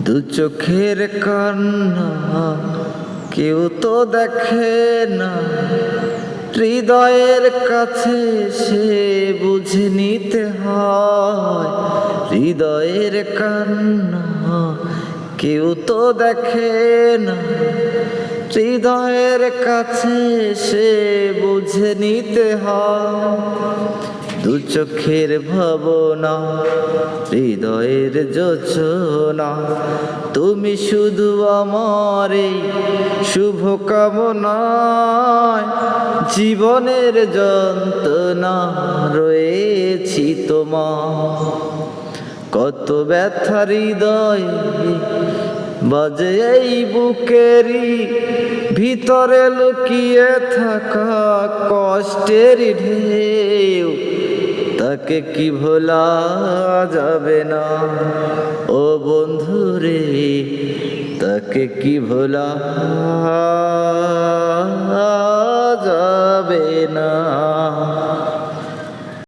দু চোখের কান্না কেউ তো দেখে না, হৃদয়ের কাছে সে বুঝে নিতে হয়। হৃদয়ের কান্না কেউ তো দেখে না, হৃদয়ের কাছে সে বুঝে নিতে হয়। দু চোখের ভাবনা, হৃদয়ের যোচনা, তুমি শুধু আমার এই শুভ কামনায়। জীবনের যন্ত্রণা রয়েছি তোমার, কত ব্যথা হৃদয় বাজে এই বুকেরই ভিতরে লুকিয়ে থাকা কষ্টের ঢেউ। তাকে কি ভোলা যাবে না ও বন্ধুরে, তাকে কি ভোলা যাবে না।